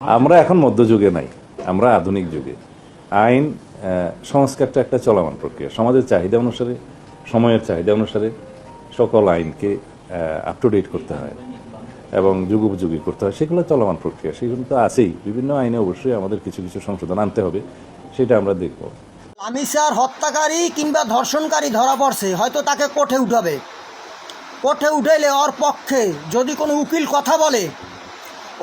আমরা এখন মধ্যযুগে নাই, আমরা আধুনিক যুগে। আইন সংস্কারটা একটা চলমান প্রক্রিয়া। সমাজের চাহিদা অনুসারে, সময়ের চাহিদা অনুসারে সকল আইনকে আপ টু ডেট করতে হয় এবং যুগোপযোগী করতে হয়। সেগুলো চলমান প্রক্রিয়া, সেগুলো তো আছেই। বিভিন্ন আইনে অবশ্যই আমাদের কিছু কিছু সংশোধন আনতে হবে, সেটা আমরা দেখব। লামিসার হত্যাকারী কিংবা ধর্ষণকারী ধরা পড়ছে, হয়তো তাকে কোর্টে উঠাবে। কোর্টে উঠাইলে ওর পক্ষে যদি কোনো উকিল কথা বলে,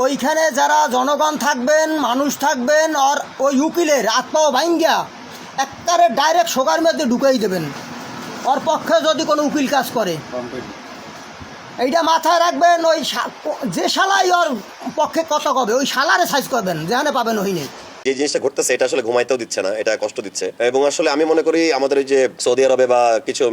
ওইখানে যারা জনগণ থাকবেন, মানুষ থাকবেন, আর ওই উকিলের আত্মাও ভাঙ্গিয়া একবারে ডাইরেক্ট সোগার মধ্যে ঢুকাই দেবেন ওর পক্ষে যদি কোনো উকিল কাজ করে। এইটা মাথায় রাখবেন। ওই যে শালাই ওর পক্ষে কত কবে, ওই শালারে সাইজ করবেন, যেখানে পাবেন ওই নেই। যে জিনিসটা ঘটতেছে এটা আসলে ঘুমাইতেও দিচ্ছে না, এটা কষ্ট দিচ্ছে। এবং আসলে আমি মনে করি আমাদের ওই যে সৌদি আরবে বা কিছু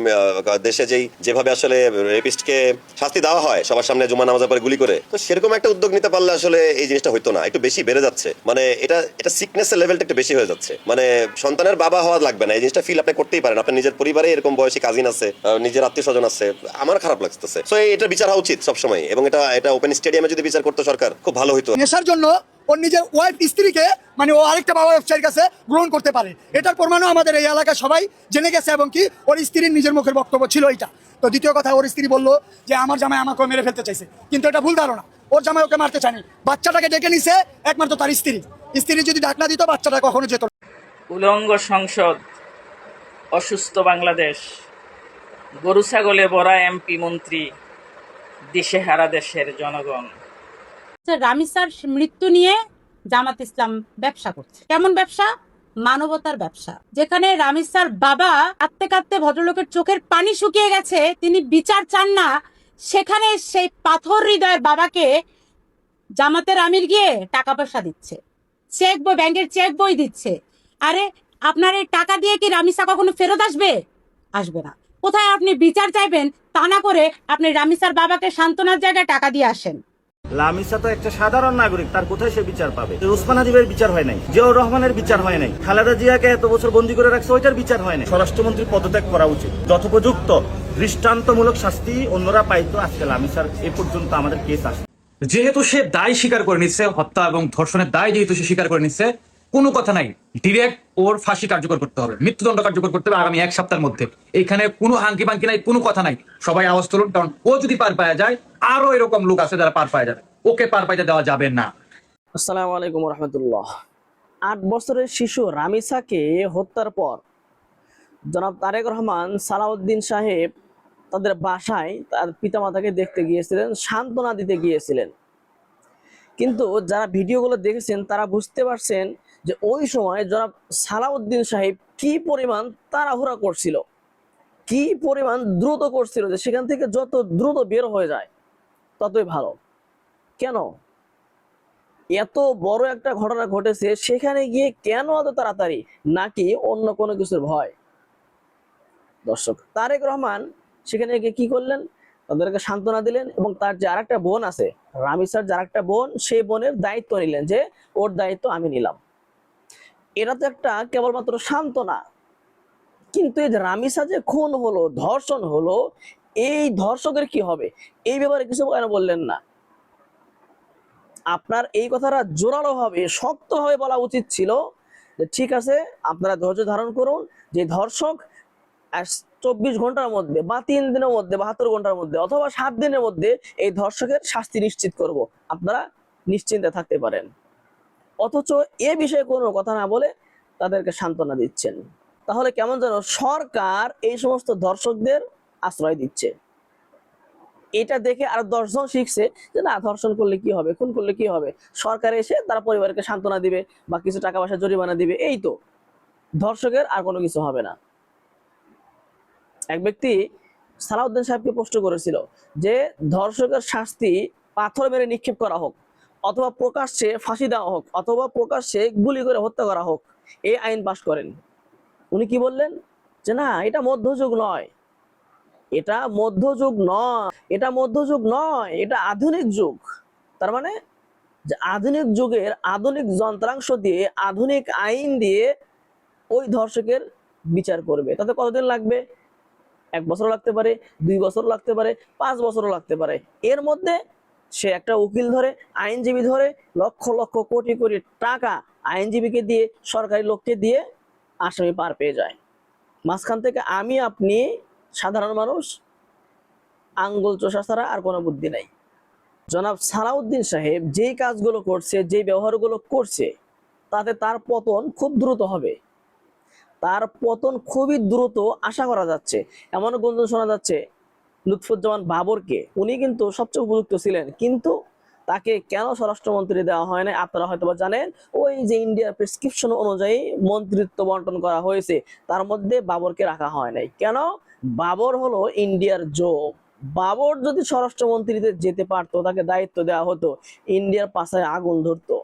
দেশে যেভাবে আসলে রেপিস্টকে শাস্তি দেওয়া হয় সবার সামনে জুমা নামাজের পরে গুলি করে, তো সেরকম একটা উদ্যোগ নিতে পারলে আসলে এই জিনিসটা হইতো না। একটু বেশি বেড়ে যাচ্ছে, মানে এটা সিকনেসের লেভেলটা একটু বেশি হয়ে যাচ্ছে। মানে সন্তানের বাবা হওয়া লাগবে না, এই জিনিসটা ফিল আপনি করতেই পারেন। আপনার নিজের পরিবারে এরকম বয়সী কাজিন আছে, নিজের আত্মীয় স্বজন আছে, আমার খারাপ লাগতেছে। তো এটা বিচার হওয়া উচিত সবসময়, এবং এটা ওপেন স্টেডিয়ামে যদি বিচার করতো সরকার, খুব ভালো হইতো। নেশার জন্য ওর নিজের ওয়াইফ স্ত্রীকে মানে ও আরেকটা বাবা ব্যবসায়ীর কাছে গ্রহণ করতে পারে, এটার প্রমাণও আমাদের এই এলাকায় সবাই জেনে গেছে। এবং কি ওর স্ত্রীর নিজের মুখের বক্তব্য ছিল এটা। তো দ্বিতীয় কথা, ওর স্ত্রী বলল যে আমার জামাই আমাকে মেরে ফেলতে চাইছে, কিন্তু এটা ভুল ধারণা। ওর জামাই ওকে মারতে চায়নি, বাচ্চাটাকে ডেকে নিছে একমাত্র তার স্ত্রী যদি ডাক না দিত বাচ্চাটা কখনো যেত না। উলঙ্গ সংসদ, অসুস্থ বাংলাদেশ, গরু ছাগলে ভরা এমপি মন্ত্রী, দিশেহারা দেশের জনগণ। রামিসার মৃত্যু নিয়ে জামাত ইসলাম ব্যবসা করছে। কেমন ব্যবসা? মানবতার ব্যবসা। যেখানে রামিসার বাবা কাঁদতে কাঁদতে ভদ্রলোকের চোখের পানি শুকিয়ে গেছে, তিনি বিচার চান না, সেখানে সেই পাথর হৃদয়ের বাবাকে জামাতের আমির গিয়ে টাকা পয়সা দিচ্ছে, চেক বই, ব্যাংকের চেক বই দিচ্ছে। আরে আপনার এই টাকা দিয়ে কি রামিসা কখনো ফেরত আসবে? আসবে না। কোথায় আপনি বিচার চাইবেন? তা না করে আপনি রামিসার বাবাকে সান্ত্বনার জায়গায় টাকা দিয়ে আসেন। লামিসা তো একটা সাধারণ নাগরিক, তার কোথায় সে বিচার পাবে? উসমান হাদিবের বিচার হয় নাই, জিয়াউর রহমানের বিচার হয় নাই, খালেদা জিয়াকে এত বছর বন্দী করে রাখছে, ওইটার বিচার হয় নাই। স্বরাষ্ট্রমন্ত্রী পদত্যাগ করা উচিত, যথোপযুক্ত দৃষ্টান্তমূলক শাস্তি অন্যরা পাইতো। আজকে লামিসার এ পর্যন্ত আমাদের কেস আসে। যেহেতু সে দায় স্বীকার করে নিচ্ছে, হত্যা এবং ধর্ষণের দায় যেহেতু সে স্বীকার করে নিচ্ছে, কোনো কথা নাই, ডিরেক্ট ওর ফাঁসি কার্যকর করতে হবে, মৃত্যুদণ্ড কার্যকর করতে হবে আগামী 1 সপ্তাহের মধ্যে। এখানে কোনো হাঙ্কি পাঙ্কি নাই, কোনো কথা নাই। সবাই আওয়াজ তুলুন, কারণ ও যদি পার পাওয়া যায়, আরো এরকম লোক আছে যারা পার পাওয়া যাবে। ওকে পার পাইতে দেওয়া যাবে না। আসসালামু আলাইকুম রহমতুল্লাহ। 8 বছরের শিশু রামিসাকে হত্যার পর জনাব তারেক রহমান সালাউদ্দিন সাহেব তাদের বাসায় তার পিতামাতাকে দেখতে গিয়েছিলেন, সান্ত্বনা দিতে গিয়েছিলেন। কিন্তু যারা ভিডিওগুলো দেখেছেন তারা বুঝতে পারছেন যে ওই সময় জনাব সালাউদ্দিন সাহেব কি পরিমাণ তাড়াহুড়া করছিল, কি পরিমাণ দ্রুত করছিল, যে সেখান থেকে যত দ্রুত বের হয়ে যায় ততই ভালো। কেন? এত বড় একটা ঘটনা ঘটেছে, সেখানে গিয়ে কেন এত তাড়াতাড়ি? নাকি অন্য কোনো কিছুর ভয়? দর্শক, তারেক রহমান সেখানে গিয়ে কি করলেন? তাদেরকে সান্ত্বনা দিলেন এবং তার যে আরেকটা বোন আছে, রামিসার যে আরেকটা বোন, সেই বোনের দায়িত্ব নিলেন, যে ওর দায়িত্ব আমি নিলাম। এরা তো একটা কেবলমাত্র সান্ত্বনা। কিন্তু এই যে রামিসা যে খুন হলো, ধর্ষণ হলো, এই ধর্ষকের কি হবে? এই ব্যাপারে কিছু কেন বললেন না? আপনার এই কথাটা জোরালো ভাবে, শক্তভাবে বলা উচিত ছিল যে ঠিক আছে, আপনারা ধৈর্য ধারণ করুন, যে ধর্ষক 24 ঘন্টার মধ্যে বা 3 দিনের মধ্যে, 72 ঘন্টার মধ্যে অথবা 7 দিনের মধ্যে এই ধর্ষকের শাস্তি নিশ্চিত করব, আপনারা নিশ্চিন্তে থাকতে পারেন। অথচ এ বিষয়ে কোনো কথা না বলে তাদেরকে সান্ত্বনা দিচ্ছেন। তাহলে কেমন যেন সরকার এই সমস্ত ধর্ষকদের আশ্রয় দিচ্ছে। এটা দেখে আর 10 জন শিখছে যে না, ধর্ষণ করলে কি হবে, খুন করলে কি হবে, সরকার এসে তারা পরিবারকে সান্ত্বনা দিবে বা কিছু টাকা পয়সা জরিমানা দিবে, এই তো, ধর্ষকের আর কোনো কিছু হবে না। এক ব্যক্তি সালাউদ্দিন সাহেবকে প্রশ্ন করেছিল যে ধর্ষকের শাস্তি পাথর মেরে নিক্ষেপ করা হোক, অথবা প্রকাশ্যে ফাঁসি দেওয়া হোক, অথবা প্রকাশ্যে গুলি করে হত্যা করা হোক, এই আইন পাশ করেন। উনি কি বললেন? যে না, এটা মধ্যযুগ নয়, এটা মধ্যযুগ নয়, এটা মধ্যযুগ নয়, এটা আধুনিক যুগ। তার মানে যে আধুনিক যুগের আধুনিক যন্ত্রাংশ দিয়ে, আধুনিক আইন দিয়ে ওই ধর্ষকের বিচার করবে। তাতে কতদিন লাগবে? 1 বছর লাগতে পারে, 2 বছর লাগতে পারে, 5 বছরও লাগতে পারে। এর মধ্যে সে একটা উকিল ধরে, আইনজীবী ধরে, লক্ষ লক্ষ কোটি কোটি টাকা আইনজীবীকে দিয়ে, সরকারি লোককে দিয়ে আসামি পার পেয়ে যায়। মাঝখান থেকে আমি আপনি সাধারণ মানুষ আঙ্গুল চোষা ছাড়া আর কোনো বুদ্ধি নাই। জনাব সালাউদ্দিন সাহেব যেই কাজগুলো করছে, যেই ব্যবহারগুলো করছে, তাতে তার পতন খুব দ্রুত হবে। তার পতন খুবই দ্রুত আশা করা যাচ্ছে। এমন গুঞ্জন শোনা যাচ্ছে লুৎফুজ্জামান বাবরকে, উনি কিন্তু সবচেয়ে উপযুক্ত ছিলেন, কিন্তু তাকে কেন স্বরাষ্ট্রমন্ত্রী দেওয়া হয় না আপনারা হয়তো বা জানেন। ওই যে ইন্ডিয়ার প্রেসক্রিপশন অনুযায়ী মন্ত্রিত্ব বন্টন করা হয়েছে, তার মধ্যে বাবরকে রাখা হয় নাই। কেন? বাবর হলো ইন্ডিয়ার জোক। বাবর যদি স্বরাষ্ট্রমন্ত্রীতে যেতে পারতো, তাকে দায়িত্ব দেওয়া হতো, ইন্ডিয়ার পাশায় আগুন ধরতো।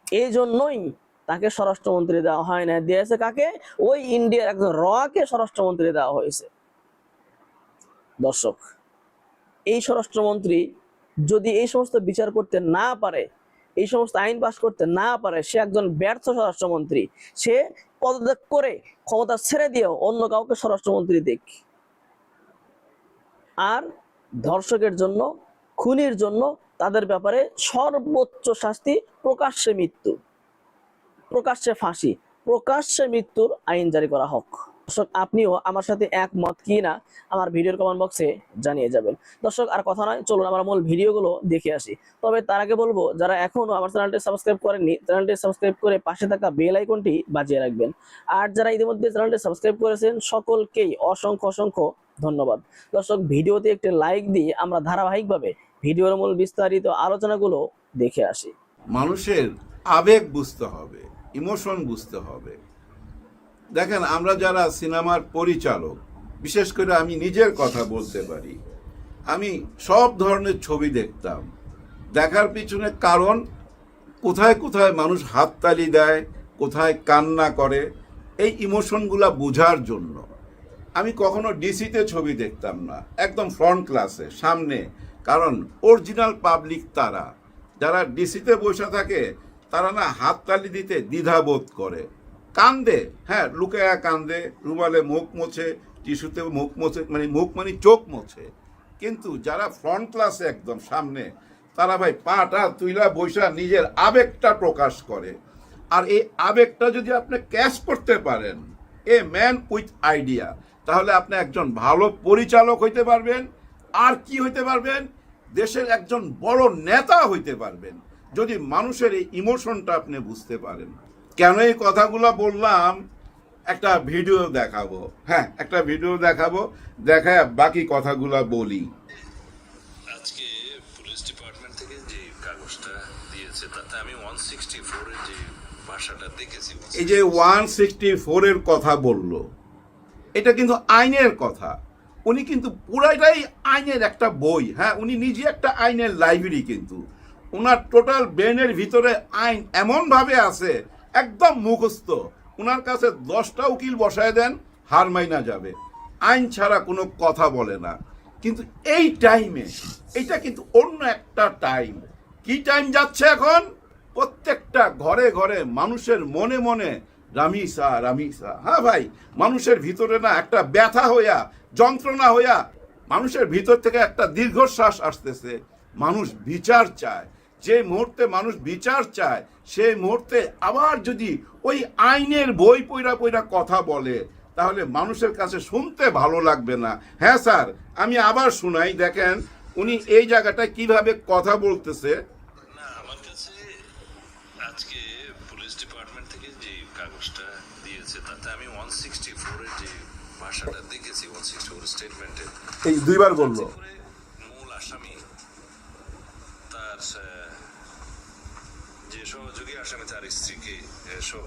এই জন্যই তাকে স্বরাষ্ট্রমন্ত্রী দেওয়া হয় না, দিয়েছে কাকে? ওই ইন্ডিয়ার একজন রকে স্বরাষ্ট্রমন্ত্রী দেওয়া হয়েছে। দর্শক, এই স্বরাষ্ট্রমন্ত্রী যদি এই সমস্ত বিচার করতে না পারে, এই সমস্ত আইন পাস করতে না পারে, সে একজন ব্যর্থ স্বরাষ্ট্রমন্ত্রী। সে পদত্যাগ করে ক্ষমতা ছেড়ে দিয়েও অন্য কাউকে স্বরাষ্ট্রমন্ত্রী দিক। আর ধর্ষকের জন্য, খুনির জন্য তাদের ব্যাপারে সর্বোচ্চ শাস্তি প্রকাশ্যে মৃত্যু, প্রকাশ্যে ফাঁসি, প্রকাশ্যে মৃত্যুর আইন জারি করা হোক। দর্শক, আপনিও আমার সাথে একমত কি না আমার ভিডিওর কমেন্ট বক্সে জানিয়ে যাবেন। দর্শক, আর কথা নয়, চলুন আমরা মূল ভিডিওগুলো দেখে আসি। তবে তার আগে বলবো, যারা এখনো আমার চ্যানেলটি সাবস্ক্রাইব করেননি, চ্যানেলটি সাবস্ক্রাইব করে পাশে থাকা বেল আইকনটি বাজিয়ে রাখবেন। আর যারা ইতিমধ্যে চ্যানেলটি সাবস্ক্রাইব করেছেন, সকলকেই অসংখ্য অসংখ্য ধন্যবাদ। দর্শক, ভিডিওতে একটি লাইক দিয়ে আমরা ধারাবাহিকভাবে ভিডিওর মূল বিস্তারিত আলোচনাগুলো দেখে আসি। মানুষের আবেগ বুঝতে হবে, ইমোশন বুঝতে হবে। দেখেন, আমরা যারা সিনেমার পরিচালক, বিশেষ করে আমি নিজের কথা বলতে পারি, আমি সব ধরনের ছবি দেখতাম। দেখার পিছনে কারণ, কোথায় কোথায় মানুষ হাততালি দেয়, কোথায় কান্না করে, এই ইমোশনগুলা বোঝার জন্য। আমি কখনো ডিসিতে ছবি দেখতাম না, একদম ফ্রন্ট ক্লাসে সামনে, কারণ অরিজিনাল পাবলিক তারা। যারা ডিসিতে বসে থাকে তারা না হাততালি দিতে দ্বিধাবোধ করে, কান্দে, হ্যাঁ লুকায়া কান্দে, রুমালে মুখ মোছে, টিস্যুতে মুখ মোছে, মুখ মানে চোখ মোছে। কিন্তু যারা ফ্রন্ট ক্লাসে একদম সামনে, তারা ভাই পাটা তুইলা বৈশা নিজের আবেগটা প্রকাশ করে। আর এই আবেগটা যদি আপনি ক্যাচ করতে পারেন, এ ম্যান উইথ আইডিয়া, তাহলে আপনি একজন ভালো পরিচালক হইতে পারবেন। আর কি হইতে পারবেন? দেশের একজন বড় নেতা হইতে পারবেন, যদি মানুষের এই ইমোশনটা আপনি বুঝতে পারেন। কেন এই কথাগুলো বললাম? একটা ভিডিও দেখাবো, হ্যাঁ একটা ভিডিও দেখাবো, দেখায় বাকি কথাগুলো বলি। আজকে পুলিশ ডিপার্টমেন্ট থেকে যে কাগজটা দিয়েছে, তাতে আমি 164 এর যে ভাষাটা দেখেছি। এই যে 164 এর কথা বললো, এটা কিন্তু আইনের কথা। উনি কিন্তু পুরাটাই আইনের একটা বই, হ্যাঁ উনি নিজে একটা আইনের লাইব্রেরি। কিন্তু ওনার টোটাল ব্রেনের ভিতরে আইন এমনভাবে আছে, একদম মুখস্থ। ওনার কাছে 10টা উকিল বসায় দেন, হার মাইনা যাবে, আইন ছাড়া কোনো কথা বলে না। কিন্তু এই টাইমে, এটা কিন্তু অন্য একটা টাইম। কি টাইম যাচ্ছে এখন? প্রত্যেকটা ঘরে ঘরে, মানুষের মনে মনে রামিসা রামিসা। হ্যাঁ ভাই, মানুষের ভিতরে না একটা ব্যথা হইয়া, যন্ত্রণা হইয়া, মানুষের ভিতর থেকে একটা দীর্ঘশ্বাস আসতেছে। মানুষ বিচার চায়। যে মুহূর্তে মানুষ বিচার চায়, সেই মুহূর্তে আবার যদি ওই আইনের বই পইরা পইরা কথা বলে, তাহলে মানুষের কাছে শুনতে ভালো লাগবে না। হ্যাঁ স্যার, আমি আবার শুনাই, দেখেন উনি এই জায়গাটায় কিভাবে কথা বলতেছে। না, আমার কাছে আজকে পুলিশ ডিপার্টমেন্ট থেকে যে কাগজটা দিয়েছে, তাতে আমি 164 এর যে ভাষাটা দেখেছি, 164 স্টেটমেন্টে এই দুইবার বললো। মূল আসামি, তার যে সহযোগী আসামি, তার স্ত্রীকে সহ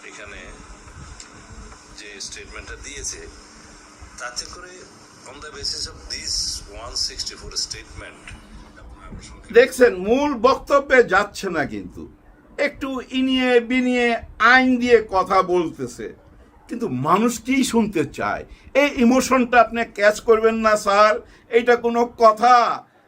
এখানে যে স্টেটমেন্টটা দিয়েছে, তাতে করে on the basis of this 164 statement, দেখছেন মূল বক্তব্যে যাচ্ছে না, কিন্তু একটু ইনিয়ে বিনিয়ে আইন দিয়ে কথা বলতেছে। কিন্তু মানুষ কি শুনতে চায়? এই ইমোশনটা আপনি ক্যাচ করবেন না স্যার, এইটা কোনো কথা?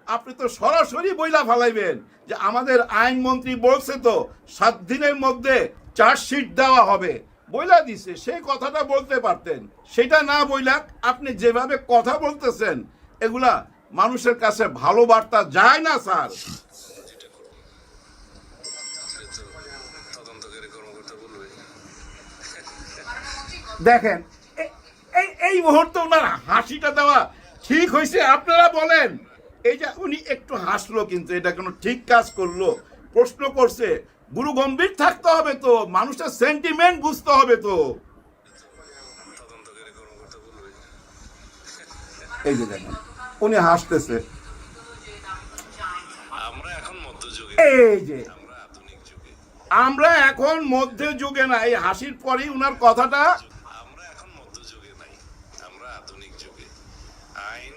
আপনি তো সরাসরি বইলা ফালাইবেন যে আমাদের আইনমন্ত্রী বলছে তো 7 দিনের মধ্যে চার্জশিট দেওয়া হবে, বইলা দিছে। সেই কথাটা বলতে পারতেন, সেটা না বইলা আপনি যেভাবে কথা বলতেছেন, এগুলা মানুষের কাছে ভালো বার্তা যায় না স্যার। তদন্তকারী কর্মকর্তা বলবে। দেখেন এই মুহূর্তে ওনার হাসিটা দেওয়া ঠিক হয়েছে? আপনারা বলেন। এই যে উনি একটু হাসলো, কিন্তু এটা কোনো ঠিক কাজ করলো? প্রশ্ন করছে, গুরু গম্ভীর থাকতে হবে তো, মানুষের সেন্টিমেন্ট বুঝতে হবে তো। তদন্তকারী কর্মকর্তা বলবে। এই যে দেখেন উনি হাসতেছে। আমরা এখন মধ্যযুগে, এই যে আমরা আধুনিক যুগে, আমরা এখন মধ্যযুগে না, এই হাসির পরেই উনার কথাটা। আমরা এখন মধ্যযুগে নাই, আমরা আধুনিক যুগে। আইন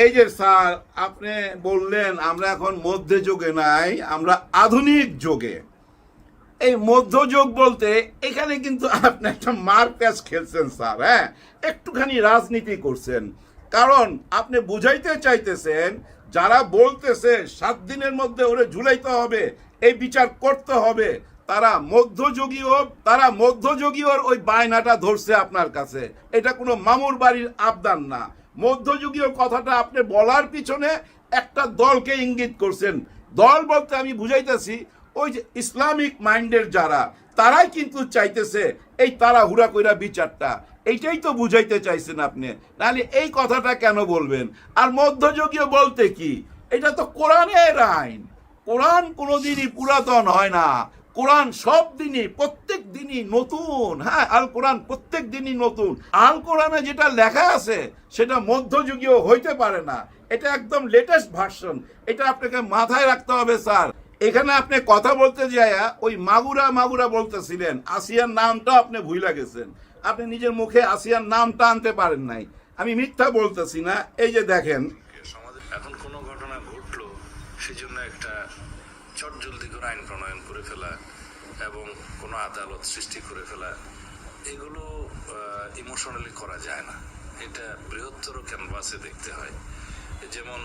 এই যে স্যার আপনি বললেন আমরা এখন মধ্যযুগে নাই, আমরা আধুনিক যুগে। এই মধ্যযুগ বলতে এখানে কিন্তু আপনি একটা মার প্যাচ খেলছেন স্যার। হ্যাঁ, একটুখানি রাজনীতি করছেন, কারণ আপনি বুঝাইতে চাইতেছেন যারা বলতেছে 7 দিনের মধ্যে ওরে ঝুলাইতে হবে, এই বিচার করতে হবে, তারা মধ্যযুগীয় ওই বায়নাটা ধরছে আপনার কাছে। এটা কোনো মামুর বাড়ির আবদার না। মধ্যযুগীয় কথাটা আপনি বলার পিছনে একটা দলকে ইঙ্গিত করছেন। দল বলতে আমি বুঝাইতেছি ওই যে ইসলামিক মাইন্ডের যারা, তারাই কিন্তু চাইতেছে এই তাড়াহুড়া কইরা বিচারটা। এইটাই তো বুঝাইতে চাইছেন আপনি, নাহলে এই কথাটা কেন বলবেন? আর মধ্যযুগীয় বলতে কি, এটা তো কোরআনের আইন। কোরআন কোনোদিনই পুরাতন হয় না। কোরআন সব দিনই, প্রত্যেক দিনই নতুন। হ্যাঁ, আল কোরআন প্রত্যেক দিনই নতুন। আল কোরআনে যেটা লেখা আছে সেটা মধ্যযুগীয় হইতে পারে না, এটা একদম লেটেস্ট ভার্সন। এটা আপনাকে মাথায় রাখতে হবে স্যার। এখানে আপনি কথা বলতে যায়া ওই মাগুরা বলতেছিলেন, আসিয়ার নামটা আপনি ভুলে গেছেন। আপনি নিজের মুখে আসিয়ার নামটা আনতে পারেন নাই। আমি মিথ্যা বলতেছি না। এই যে দেখেন, সমাজে এখন কোনো ঘটনা ঘটলো, সেজন্য একটা চটজলদি করে আইন প্রণয়ন করে ফেলা এবং কোনো আদালত সৃষ্টি করে ফেলা, এগুলো ইমোশনালি করা যায় না। এটা বৃহত্তর ক্যানভাসে দেখতে হয়। যেমন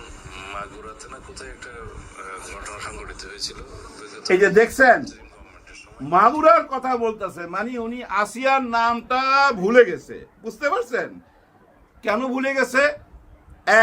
মাগুরাতে না কোথায় একটা ঘটনা সংঘটিত হয়েছিল, এই যে দেখছেন মাগুরার কথা বলতেছে, মানে উনি আসিয়ার নামটা ভুলে গেছে। বুঝতে পারছেন কেন ভুলে গেছে?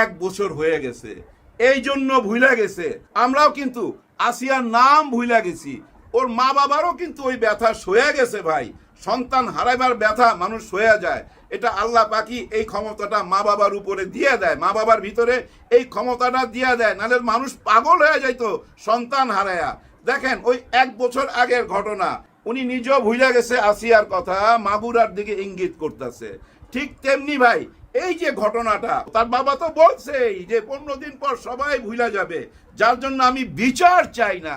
1 বছর হয়ে গেছে, এই জন্য ভুলে গেছে। আমরাও কিন্তু আসিয়ার নাম ভুলে গেছি। ওর মা বাবারও কিন্তু ওই ব্যথা সয়ে গেছে ভাই। সন্তান হারাইবার ব্যথা মানুষ সয়ে যায়, এটা আল্লাহ পাকি এই ক্ষমতাটা মা বাবার উপরে দিয়ে দেয়, মা বাবার ভিতরে এই ক্ষমতাটা দিয়ে দেয়, নাহলে মানুষ পাগল হয়ে যাইতো সন্তান হারায়া। দেখেন ওই 1 বছর আগের ঘটনা, উনি নিজেও ভুলে গেছে আসিয়ার কথা, মাগুরার দিকে ইঙ্গিত করতেছে। ঠিক তেমনি ভাই এই যে ঘটনাটা, তার বাবা তো বলছেই যে 15 দিন পর সবাই ভুলে যাবে, যার জন্য আমি বিচার চাই না।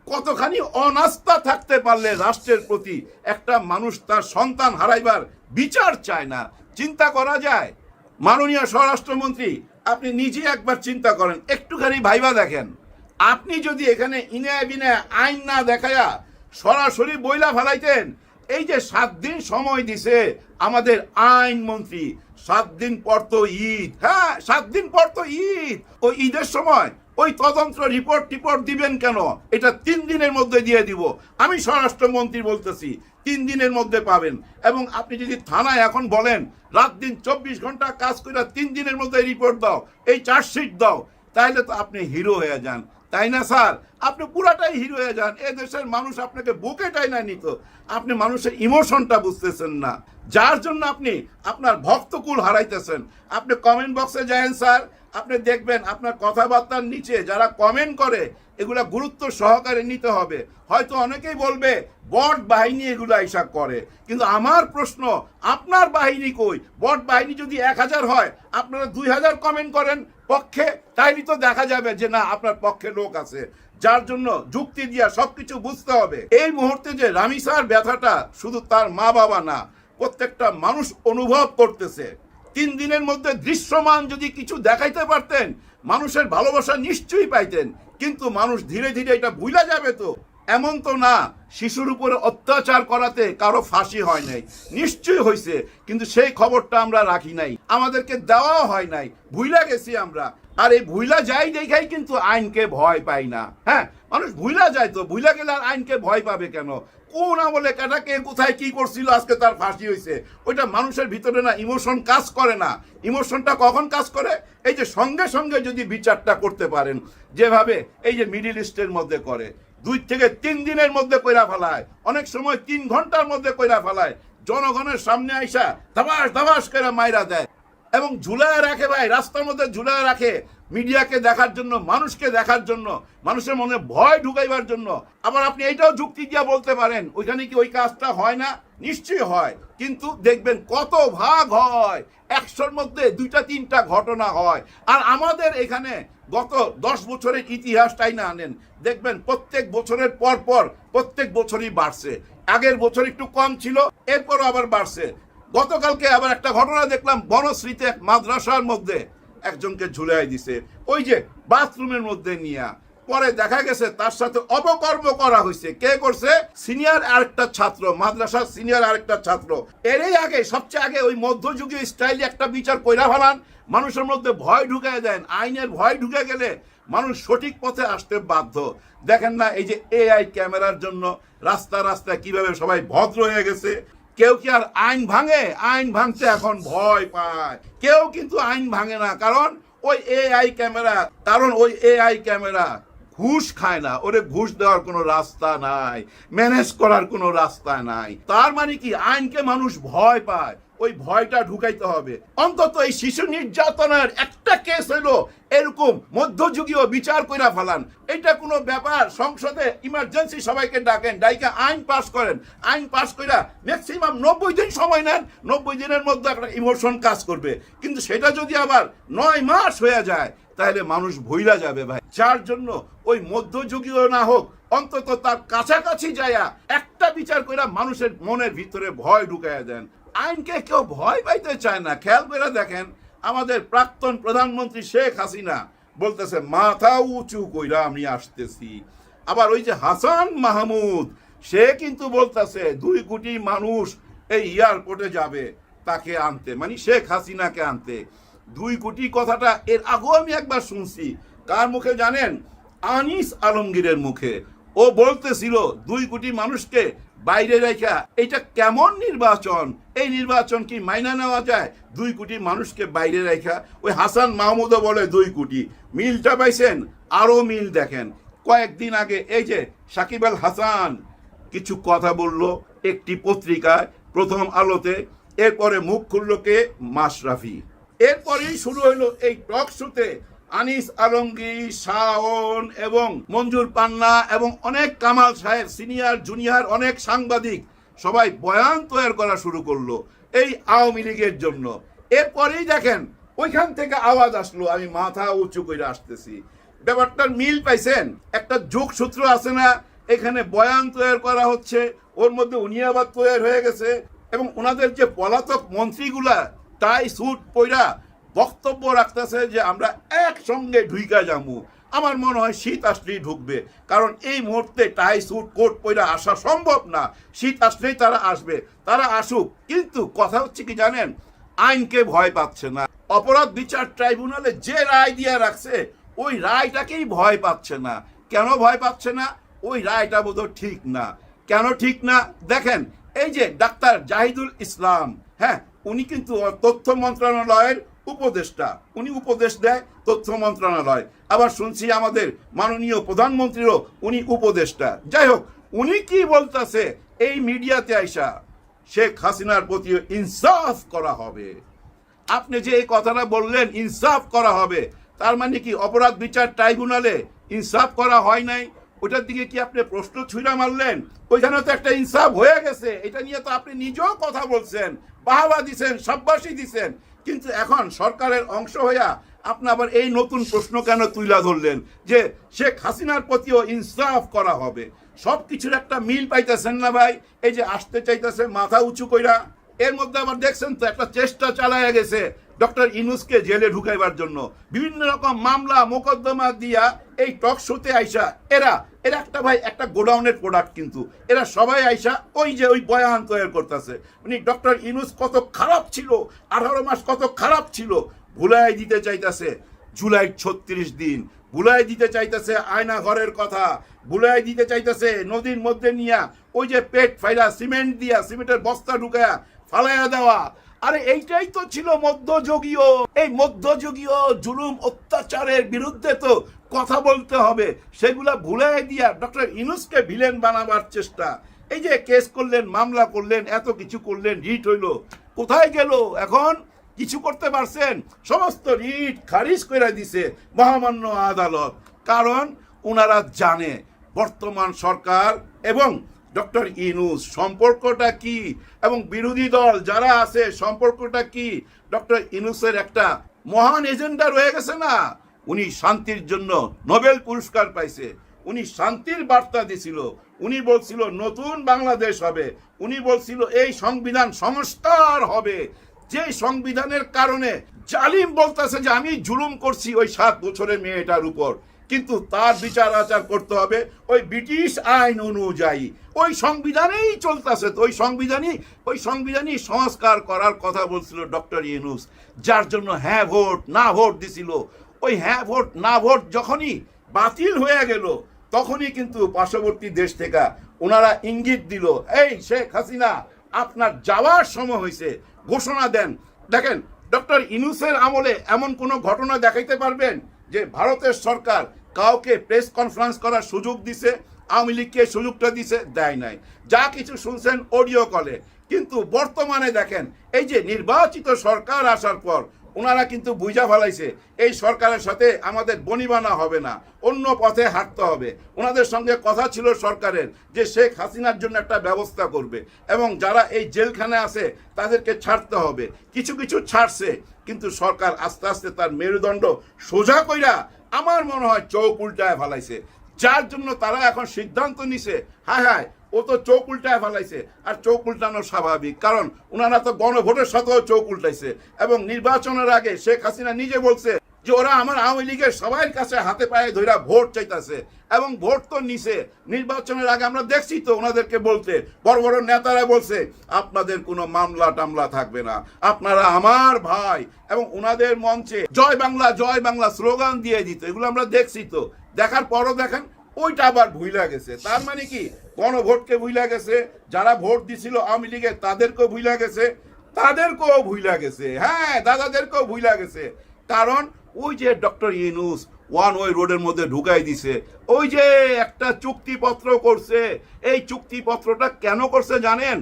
কতখানি অনাস্থা থাকতে পারলে রাষ্ট্রের প্রতি একটা মানুষ তার সন্তান হারাইবার বিচার চায় না? চিন্তা করা যায়? মাননীয় স্বরাষ্ট্রমন্ত্রী, আপনি নিজে একবার চিন্তা করেন, একটুখানি ভাইবা দেখেন। আপনি যদি এখানে ইনায় বিনায় আইন না দেখায়া সরাসরি বইলা ফেলাইতেন, এই যে 7 দিন সময় দিছে আমাদের আইন মন্ত্রী, 7 দিন পর তো ঈদ। হ্যাঁ, 7 দিন পর তো ঈদ। ওই ঈদের সময় ওই তদন্ত রিপোর্ট দিবেন কেন? এটা 3 দিনের মধ্যে দিয়ে দিব। আমি স্বরাষ্ট্রমন্ত্রী বলতেছি 3 দিনের মধ্যে পাবেন। এবং আপনি যদি থানায় এখন বলেন রাত দিন 24 ঘন্টা কাজ করে 3 দিনের মধ্যে রিপোর্ট দাও, এই চার্জশিট দাও, তাইলে তো আপনি হিরো হয়ে যান, তাই না স্যার? আপনি পুরাটাই হিরো হয়ে যান। এ দেশের মানুষ আপনাকে বুকে টাইনা নিত। আপনি মানুষের ইমোশনটা বুঝতেছেন না, যার জন্য আপনি আপনার ভক্তকুল হারাইতেছেন। আপনি কমেন্ট বক্সে যান স্যার, আপনি দেখবেন আপনার কথাবার্তার নিচে যারা কমেন্ট করে এগুলা গুরুত্ব সহকারে নিতে হবে। হয়তো অনেকেই বলবে বট বাহিনী এগুলা হিসাব করে, কিন্তু আমার প্রশ্ন, আপনার বাহিনী কই? বট বাহিনী যদি 1000 হয়, আপনারা 2000 কমেন্ট করেন পক্ষে, তাইলে তো দেখা যাবে যে না আপনার পক্ষে লোক আছে। যার জন্য যুক্তি দিয়া সবকিছু বুঝতে হবে। এই মুহূর্তে যে রামিসার ব্যথাটা শুধু তার মা বাবা না, প্রত্যেকটা মানুষ অনুভব করতেছে। 3 দিনের মধ্যে দৃশ্যমান যদি কিছু দেখাইতে পারতেন, মানুষের ভালোবাসা নিশ্চয়ই পাইতেন। কিন্তু মানুষ ধীরে ধীরে এটা ভুলে যাবে তো। এমন তো না শিশুর উপরে অত্যাচার করাতে কারো ফাঁসি হয় নাই, নিশ্চয়ই হয়েছে, কিন্তু সেই খবরটা আমরা রাখি নাই, আমাদেরকে দেওয়াও হয় নাই, ভুলে গেছি আমরা। আর এই ভুইলা যাই দেখাই কিন্তু আইনকে ভয় পায় না। হ্যাঁ, মানুষ ভুইলা যায়, তো ভুইলা গেলে আর আইনকে ভয় পাবে কেন? কোন আমলে কাটাকে কোথায় কি করছিল আজকে তার ফাঁসি হয়েছে, ওইটা মানুষের ভিতরে না ইমোশন কাজ করে না। ইমোশনটা কখন কাজ করে? এই যে সঙ্গে সঙ্গে যদি বিচারটা করতে পারেন, যেভাবে এই যে মিডিল ইস্টের মধ্যে করে, 2 থেকে 3 দিনের মধ্যে কইরা ফেলায়, অনেক সময় 3 ঘন্টার মধ্যে কইরা ফেলায়, জনগণের সামনে আইসা ধাবাস ধাবাস করে মাইরা দেয় এবং ঝুলায় রাখে ভাই, রাস্তার মধ্যে ঝুলায় রাখে, মিডিয়াকে দেখার জন্য, মানুষকে দেখার জন্য, মানুষের মনে ভয় ঢুকাইবার জন্য। আবার আপনি এইটাও যুক্তি দিয়ে বলতে পারেন ওইখানে কি ওই কাজটা হয় না? নিশ্চয়ই হয়, কিন্তু দেখবেন কত ভাগ হয়, 100-র মধ্যে 2-3টা ঘটনা হয়। আর আমাদের এখানে গত 10 বছরের ইতিহাসটাই না আনেন, দেখবেন প্রত্যেক বছরের পর পর প্রত্যেক বছরই বাড়ছে। আগের বছর একটু কম ছিল, এরপরও আবার বাড়ছে। গতকালকে আবার একটা ঘটনা দেখলাম, বনশ্রীতে এক মাদ্রাসার মধ্যে একজনকে ঝুলাই দিছে, ওই যে বাথরুমের মধ্যে নিয়ে। পরে দেখা গেছে তার সাথে অপকর্ম করা হয়েছে। কে করছে? সিনিয়র আরেকটা ছাত্র, মাদ্রাসার সিনিয়র আরেকটা ছাত্র। এরই আগে, সবচেয়ে আগে ওই মধ্যযুগীয় স্টাইলে একটা বিচার কইরা ফেলান, মানুষের মধ্যে ভয় ঢুকায় দেন। আইনের ভয় ঢুকে গেলে মানুষ সঠিক পথে আসতে বাধ্য। দেখেন না এই যে AI ক্যামেরার জন্য রাস্তা রাস্তায় কিভাবে সবাই ভদ্র হয়ে গেছে। কেউ কি আর আইন ভাঙে? আইন ভাঙতে এখন ভয় পায়। কেউ কিন্তু আইন ভাঙে না, কারণ ওই AI ক্যামেরা, কারণ ওই AI ক্যামেরা ঘুষ খায় না, ওরে ঘুষ দেওয়ার কোনো রাস্তা নাই, ম্যানেজ করার কোনো রাস্তা নাই। তার মানে কি আইনকে মানুষ ভয় পায়, ওই ভয়টা ঢুকাইতে হবে। অন্তত এই শিশু নির্যাতনের একটা কেস হইলো এরকম মধ্যযুগীয় বিচার কইরা ফেলান, এটা কোনো ব্যাপার। সংসদে ইমার্জেন্সি সবাইকে ডাকেন, ডাইকা আইন পাস করেন, আইন পাস কইরা ম্যাক্সিমাম 90 দিন সময় নেন, 90 দিনের মধ্যে একটা ইমোশন কাজ করবে। কিন্তু সেটা যদি আবার 9 মাস হয়ে যায়, তাহলে মানুষ ভুইলা যাবে ভাই। যার জন্য ওই মধ্যযুগীয় না হোক, অন্তত তার কাছাকাছি যায়া একটা বিচার কইরা মানুষের মনের ভিতরে ভয় ঢুকাইয়া দেন। আইনকে কেউ ভয় পাইতে চায় না। খেয়াল করে দেখেন, আমাদের প্রাক্তন প্রধানমন্ত্রী শেখ হাসিনা বলতেছে মাথা উঁচু কইরা আমি আসতেছি। আবার ওই যে হাসান মাহমুদ, সে কিন্তু বলতেছে 2 কোটি মানুষ এই এয়ারপোর্টে যাবে তাকে আনতে, মানে শেখ হাসিনাকে আনতে। 2 কোটি কথাটা এর আগেও আমি একবার শুনছি। কার মুখে জানেন? আনিস আলমগীরের মুখে। ও বলতেছিল 2 কোটি মানুষকে বাইরে রেখা এটা কেমন নির্বাচন? এই নির্বাচন কি মাইনা নেওয়া যায়? 2 কোটি মানুষকে বাইরে রেখা। ওই হাসান মাহমুদও বলে 2 কোটি। মিলটা পাইছেন? আরো মিল দেখেন। কয়েকদিন আগে এই যে সাকিব আল হাসান কিছু কথা বলল একটি পত্রিকায়, প্রথম আলোতে, এরপরে মুখ খুলল কে? মাশরাফি। এরপরেই শুরু হইলো এই টক শোতে আনিস আলমগীর, শাওন এবং মঞ্জুর পান্না এবং অনেক কামাল সাহেব, সিনিয়র জুনিয়র অনেক সাংবাদিক সবাই বয়ান তৈরি করা শুরু করলো এই আওয়ামী লীগের জন্য। এরপরেই দেখেন ওইখান থেকে আওয়াজ আসলো আমি মাথা উঁচু করে আসতেছি। ব্যাপারটার মিল পাইছেন? একটা যোগসূত্র আছে না? এখানে বয়ান তৈরি করা হচ্ছে, ওর মধ্যে উনি আবার তৈরি হয়ে গেছে এবং ওনাদের যে পলাতক মন্ত্রীগুলা টাই স্যুট পইরা বক্তব্য রাখতেছে যে আমরা একসঙ্গে ঢুইকা যাবো। আমার মনে হয় শীত আসলেই ঢুকবে, কারণ এই মুহূর্তে টাই স্যুট কোট পইরা আসা সম্ভব না। শীত আসলেই তারা আসবে, তারা আসুক। কিন্তু কথা হচ্ছে কি জানেন, আইনকে ভয় পাচ্ছে না। অপরাধ বিচার ট্রাইব্যুনালে যে রায় দিয়ে রাখছে ওই রায়টাকেই ভয় পাচ্ছে না। কেন ভয় পাচ্ছে না? ওই রায়টা বোধহয় ঠিক না। কেন ঠিক না? দেখেন এই যে ডাক্তার জাহিদুল ইসলাম, হ্যাঁ, উনি কিন্তু তথ্য মন্ত্রণালয়ের উপদেষ্টা, উনি উপদেশ দেয় তথ্য মন্ত্রণালয়। আবার শুনছি আমাদের মাননীয় প্রধানমন্ত্রীরও উনি উপদেষ্টা। যাই হোক, উনি কি বলতেছে এই মিডিয়াতে আইসা, শেখ হাসিনার প্রতি ইনসাফ করা হবে। আপনি যে এই কথাটা বললেন ইনসাফ করা হবে, তার মানে কি অপরাধ বিচার ট্রাইব্যুনালে ইনসাফ করা হয় নাই? ওটার দিকে কি আপনি প্রশ্ন ছুঁড়া মারলেন? ওইখানে তো একটা ইনসাফ হয়ে গেছে, এটা নিয়ে তো আপনি নিজেও কথা বলছেন, বাহবা দিছেন, সাব্বাসি দিছেন। কিন্তু এখন সরকারের অংশ হইয়া আপনি আবার এই নতুন প্রশ্ন কেন তুইলা ধরলেন যে শেখ হাসিনার প্রতিও ইনসাফ করা হবে? সব কিছুর একটা মিল পাইতেছেন না ভাই? এই যে আসতে চাইতেছে মাথা উঁচু কইরা, এর মধ্যে আবার দেখছেন তো একটা চেষ্টা চালায়া গেছে ডক্টর ইউনূসকে জেলে ঢুকাইবার জন্য, বিভিন্ন রকম মামলা মোকদ্দমা দিয়া এই টক শোতে আইসা এরা একটা ভাই একটা গোডাউনের প্রোডাক্ট, কিন্তু এরা সবাই আইসা ওই যে ওই বয়ান তৈরি করতেছে। মানে ডক্টর ইউনূস কত খারাপ ছিল, 18 মাস কত খারাপ ছিল ভুলাই দিতে চাইতেছে। জুলাই 36 দিন বুলাই দিতে চাইতেছে আয়না ঘরের কথা, বুলাই দিতে চাইতেছে নদীর মধ্যে নিয়া ওই যে পেট ফাইলা সিমেন্ট দিয়া সিমেন্টের বস্তা ঢুকায়া ফালাইয়া দেওয়া। আরে এইটাই তো ছিল মধ্যযুগীয়। এই মধ্যযুগীয় জুলুম অত্যাচারের বিরুদ্ধে তো কথা বলতে হবে, সেগুলা ভুলাই দিয়া ডক্টর ইউনূসকে ভিলেন বানাবার চেষ্টা। এই যে কেস করলেন, মামলা করলেন, এত কিছু করলেন, রিট হইল, কোথায় গেল এখন? কিছু করতে পারছেন? সমস্ত রিট খারিজ করে দিছে মহামান্য আদালত। কারণ ওনারা জানে বর্তমান সরকার এবং ডক্টর ইউনূস সম্পর্কটা কি, এবং বিরোধী দল যারা আছে সম্পর্কটা কি। ডক্টর ইউনূসের একটা মহান এজেন্ডা রয়ে গেছে না, উনি শান্তির জন্য নোবেল পুরস্কার পাইছে, উনি শান্তির বার্তা দিছিল, উনি বলছিল নতুন বাংলাদেশ হবে, উনি বলছিল এই সংবিধান সংস্কার হবে, যে সংবিধানের কারণে জালিম বলতেছে যে আমি জুলুম করছি ওই 7 বছরের মেয়েটার উপর, কিন্তু তার বিচার আচার করতে হবে ওই ব্রিটিশ আইন অনুযায়ী, ওই সংবিধানেই চলতেছে। তো ওই সংবিধানই সংস্কার করার কথা বলছিল ডক্টর ইউনূস, যার জন্য হ্যাঁ ভোট না ভোট দিছিল। ওই হ্যাঁ ভোট না ভোট যখনই বাতিল হয়ে গেল, তখনই কিন্তু পার্শ্ববর্তী দেশ থেকে ওনারা ইঙ্গিত দিল, এই শেখ হাসিনা আপনার যাওয়ার সময় হয়েছে, ঘোষণা দেন। দেখেন ডক্টর ইউনূসের আমলে এমন কোনো ঘটনা দেখাইতে পারবেন যে ভারতের সরকার কাউকে প্রেস কনফারেন্স করার সুযোগ দিছে, আওয়ামী লীগকে সুযোগটা দিছে? দেয় নাই। যা কিছু শুনছেন অডিও কলে। কিন্তু বর্তমানে দেখেন এই যে নির্বাচিত সরকার আসার পর ওনারা কিন্তু বুঝা ফেলাইছে এই সরকারের সাথে আমাদের বনিবানা হবে না, অন্য পথে হাঁটতে হবে। ওনাদের সঙ্গে কথা ছিল সরকারের যে শেখ হাসিনার জন্য একটা ব্যবস্থা করবে, এবং যারা এই জেলখানে আছে তাদেরকে ছাড়তে হবে। কিছু কিছু ছাড়ছে, কিন্তু সরকার আস্তে আস্তে তার মেরুদণ্ড সোজা কইরা আমার মনে হয় চোখ উল্টায় ফেলাইছে, যার জন্য তারা এখন সিদ্ধান্ত নিছে হায় হায় ও তো চোখ উল্টায় ফেলাইছে। আর চোখ উল্টানো স্বাভাবিক, কারণ ওনারা তো গণভোটের সাথেও চোখ উল্টাইছে, এবং নির্বাচনের আগে শেখ হাসিনা নিজে বলছে যে ওরা আমার আওয়ামী লীগের সবার কাছে হাতে পায়ে ধইরা ভোট চাইতেছে, এবং ভোট তো নিছে। নির্বাচনের আগে আমরা দেখছি তো ওনাদেরকে বলতে, বড় বড় নেতারা বলছে আপনাদের কোনো মামলা টামলা থাকবে না, আপনারা আমার ভাই, এবং ওনাদের মঞ্চে জয় বাংলা স্লোগান দিয়ে দিত। এগুলো আমরা দেখছি তো, দেখার পরও দেখেন ওইটা আবার ভুইলা গেছে। তার মানে কি গণভোটকে ভুইলা গেছে, যারা ভোট দিছিল আওয়ামী লীগের তাদেরকেও ভুইলা গেছে, তাদেরকেও ভুইলা গেছে, হ্যাঁ দাদাদেরকেও ভুইলা গেছে। কারণ ওই যে ডক্টর ইউনূস ওয়ান ওয়ে রোডের মধ্যে ঢুকাই দিছে, ওই যে একটা চুক্তিপত্র করছে। এই চুক্তিপত্রটা কেন করছে জানেন?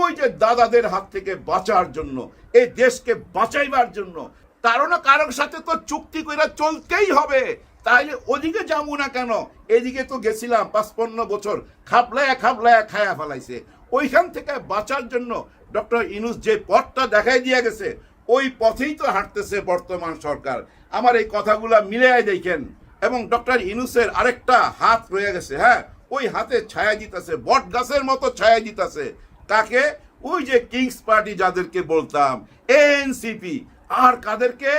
ওই যে দাদাদের হাত থেকে বাঁচার জন্য, এই দেশকে বাঁচাইবার জন্য। কারো না কারোর সাথে তো চুক্তি করে চলতেই হবে, তাইলে ওদিকে যাবো না কেন? এদিকে তো গেছিলাম 55 বছর খাবলায়া খায়া ফেলাইছে। ওইখান থেকে বাঁচার জন্য ডক্টর ইউনূস যে পথটা দেখাই দিয়ে গেছে, ওই পথেই তো হাঁটতেছে বর্তমান সরকার। আমার এই কথাগুলা মিলিয়ে দেখেন। এবং ডক্টর ইউনূসের আরেকটা হাত রয়ে গেছে, হ্যাঁ ওই হাতে ছায়া দিতেছে, বট গাছের মতো ছায়া দিতেছে। কাকে? ওই যে কিংস পার্টি যাদেরকে বলতাম, এনসিপি, আর কাদেরকে?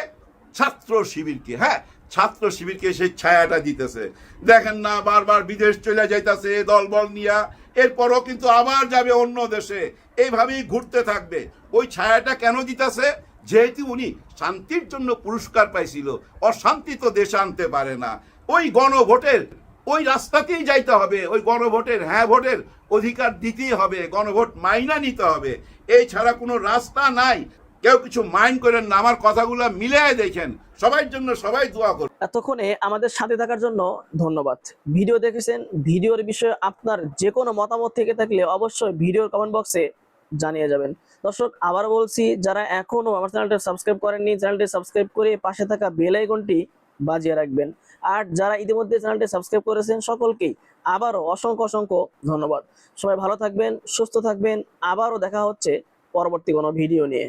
ছাত্র শিবিরকে। হ্যাঁ ছাত্র শিবিরকে সেই ছায়াটা দিতেছে। দেখেন না বারবার বিদেশ চলে যাইতেছে দলবল নিয়া, এরপরও কিন্তু আবার যাবে অন্য দেশে, এইভাবেই ঘুরতে থাকবে। ওই ছায়াটা কেন দিতেছে? যেহেতু উনি শান্তির জন্য পুরস্কার পাইছিল, অশান্তি তো দেশে আনতে পারে না। ওই গণভোটের ওই রাস্তাতেই যাইতে হবে, ওই গণভোটের হ্যাঁ ভোটের অধিকার দিতেই হবে, গণভোট মাইনা নিতে হবে, এই ছাড়া কোনো রাস্তা নাই। কেউ কিছু মাইন্ড করেন না, আমার কথাগুলো মিলিয়ে দেখেন। সবার জন্য সবাই দোয়া করুন। এতক্ষণে আমাদের সাথে থাকার জন্য ধন্যবাদ। ভিডিও দেখেছেন, ভিডিওর বিষয়ে আপনার যে কোনো মতামত থেকে থাকলে অবশ্যই ভিডিওর কমেন্ট বক্সে জানিয়ে যাবেন। দর্শক আবার বলছি, যারা এখনো আমার চ্যানেলটি সাবস্ক্রাইব করেননি, চ্যানেলটি সাবস্ক্রাইব করে পাশে থাকা বেল আইকনটি বাজিয়ে রাখবেন। আর যারা ইতিমধ্যে চ্যানেলটি সাবস্ক্রাইব করেছেন সকলকেই আবারও অসংখ্য ধন্যবাদ। সবাই ভালো থাকবেন, সুস্থ থাকবেন। আবারও দেখা হচ্ছে পরবর্তী কোনো ভিডিও নিয়ে।